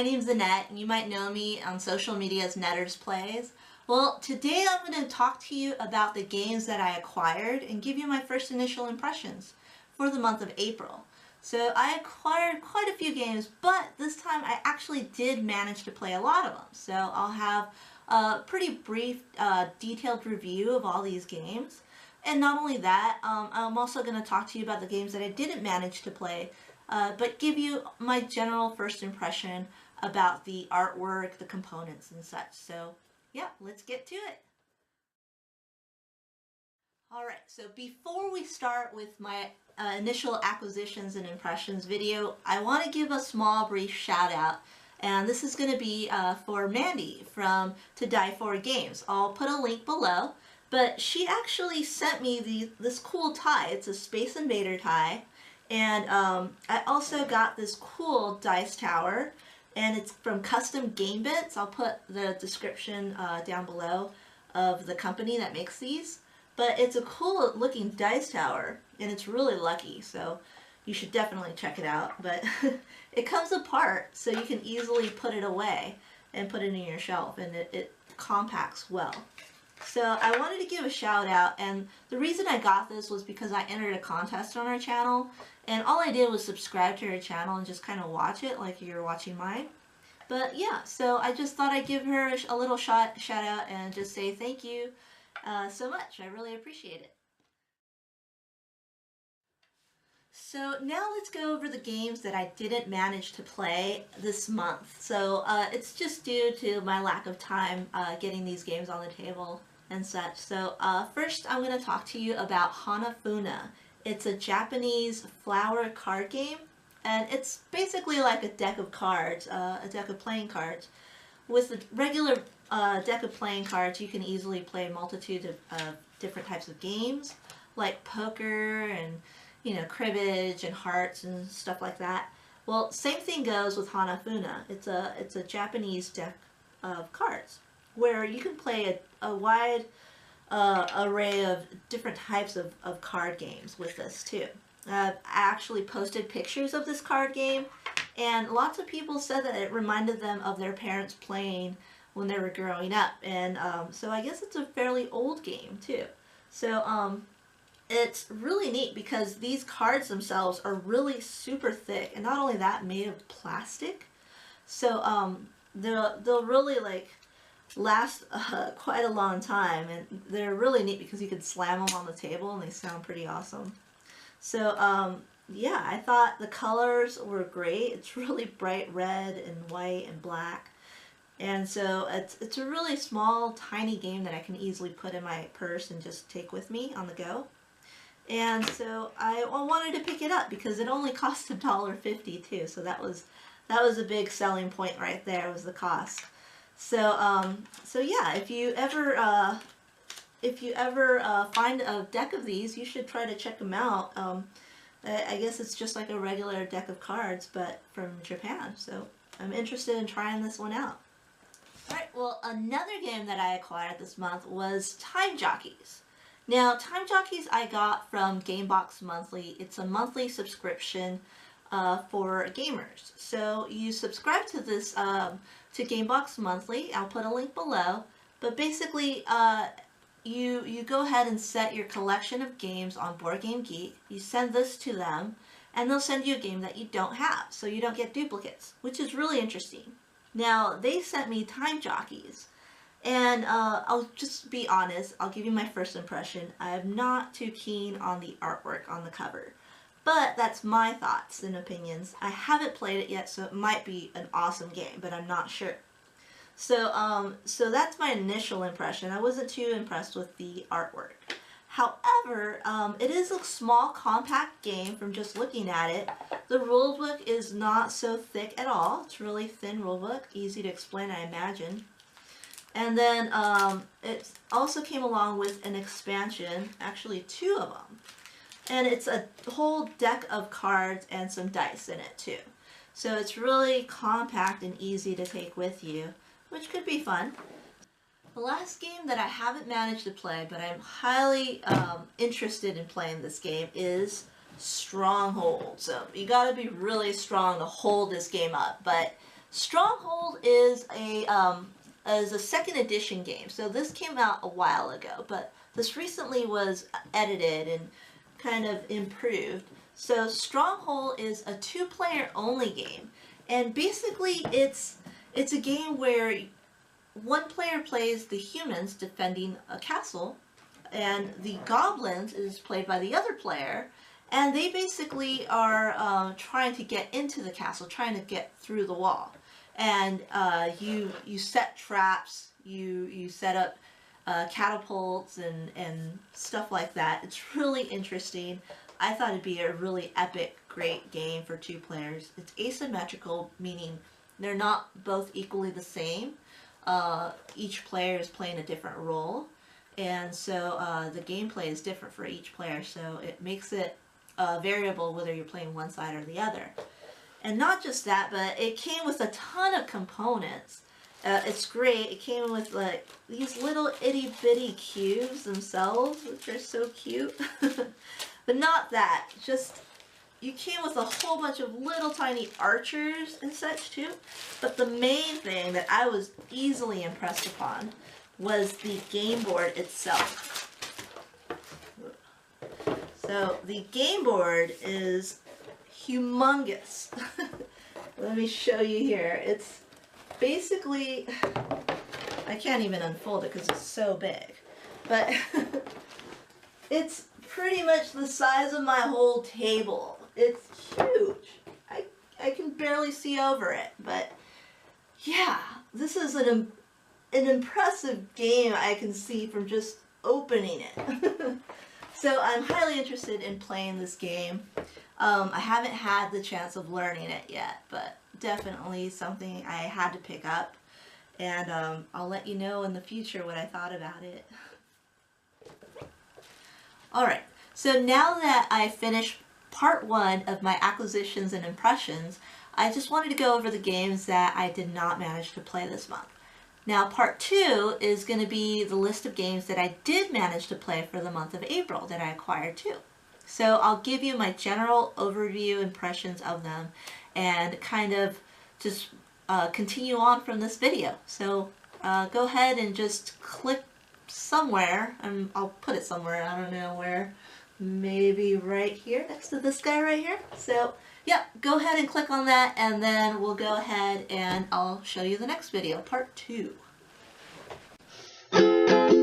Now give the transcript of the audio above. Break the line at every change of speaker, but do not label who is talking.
my name's Annette, and you might know me on social media as Netters Plays. Well, today I'm going to talk to you about the games that I acquired and give you my first initial impressions for the month of April. So I acquired quite a few games, but this time I actually did manage to play a lot of them. So I'll have a pretty brief, detailed review of all these games. And not only that, I'm also going to talk to you about the games that I didn't manage to play, but give you my general first impression about the artwork, the components, and such. So yeah, let's get to it. Alright, so before we start with my initial acquisitions and impressions video, I want to give a small brief shout out. And this is going to be for Mandy from To Die For Games. I'll put a link below. But she actually sent me this cool tie. It's a Space Invader tie. And I also got this cool dice tower. And it's from Custom Game Bits. I'll put the description down below of the company that makes these. But it's a cool looking dice tower. And it's really lucky. So you should definitely check it out. But it comes apart so you can easily put it away and put it in your shelf. And it compacts well. So I wanted to give a shout out, and the reason I got this was because I entered a contest on our channel, and all I did was subscribe to her channel and just kind of watch it like you're watching mine. But yeah, so I just thought I'd give her a little shout out and just say thank you so much. I really appreciate it. So now let's go over the games that I didn't manage to play this month. So it's just due to my lack of time getting these games on the table and such. So first I'm going to talk to you about Hanafuda. It's a Japanese flower card game, and it's basically like a deck of cards, a deck of playing cards. With a regular deck of playing cards, you can easily play a multitude of different types of games, like poker and, you know, cribbage and hearts and stuff like that. Well, same thing goes with Hanafuda. It's a Japanese deck of cards where you can play a wide array of different types of card games with this too. I actually posted pictures of this card game, and lots of people said that it reminded them of their parents playing when they were growing up. And so I guess it's a fairly old game too. So it's really neat because these cards themselves are really super thick, and not only that, made of plastic. So they'll really like last quite a long time, and they're really neat because you can slam them on the table and they sound pretty awesome. So yeah, I thought the colors were great. It's really bright red and white and black, and so it's a really small, tiny game that I can easily put in my purse and just take with me on the go. And so I wanted to pick it up because it only cost $1.50 too. So that was a big selling point right there, was the cost. So so yeah, if you ever find a deck of these, you should try to check them out. I guess it's just like a regular deck of cards, but from Japan. So I'm interested in trying this one out. Alright, well, another game that I acquired this month was Time Jockeys. Now, Time Jockeys I got from Gamebox Monthly. It's a monthly subscription for gamers. So you subscribe to this to Gamebox Monthly. I'll put a link below. But basically, you go ahead and set your collection of games on BoardGameGeek. You send this to them, and they'll send you a game that you don't have, so you don't get duplicates, which is really interesting. Now, they sent me Time Jockeys. And I'll just be honest, I'll give you my first impression. I'm not too keen on the artwork on the cover. But that's my thoughts and opinions. I haven't played it yet, so it might be an awesome game, but I'm not sure. So so that's my initial impression. I wasn't too impressed with the artwork. However, it is a small, compact game from just looking at it. The rulebook is not so thick at all. It's a really thin rulebook, easy to explain, I imagine. And then it also came along with an expansion, actually 2 of them. And it's a whole deck of cards and some dice in it too. So it's really compact and easy to take with you, which could be fun. The last game that I haven't managed to play, but I'm highly interested in playing this game, is Stronghold. So you gotta be really strong to hold this game up, but Stronghold is a second edition game. So this came out a while ago, but this recently was edited and kind of improved. So Stronghold is a 2-player only game, and basically it's a game where one player plays the humans defending a castle, and the goblins is played by the other player, and they basically are trying to get into the castle, trying to get through the wall. And you set traps, you set up catapults and stuff like that. It's really interesting. I thought it'd be a really epic, great game for 2 players. It's asymmetrical, meaning they're not both equally the same. Each player is playing a different role, and so the gameplay is different for each player, so it makes it variable whether you're playing one side or the other. And not just that, but it came with a ton of components. It's great. It came with like these little itty bitty cubes themselves, which are so cute. But not that, just you came with a whole bunch of little tiny archers and such too. But the main thing that I was easily impressed upon was the game board itself. So the game board is humongous. Let me show you here. It's basically, I can't even unfold it because it's so big, but it's pretty much the size of my whole table. It's huge. I can barely see over it, but yeah, this is an impressive game I can see from just opening it. So I'm highly interested in playing this game. I haven't had the chance of learning it yet, but definitely something I had to pick up, and I'll let you know in the future what I thought about it. Alright, so now that I finished part 1 of my acquisitions and impressions, I just wanted to go over the games that I did not manage to play this month. Now part 2 is going to be the list of games that I did manage to play for the month of April that I acquired too. So I'll give you my general overview impressions of them and kind of just continue on from this video. So go ahead and just click somewhere, and I'll put it somewhere, I don't know where, maybe right here next to this guy right here. So yeah, go ahead and click on that, and then we'll go ahead and I'll show you the next video, part 2.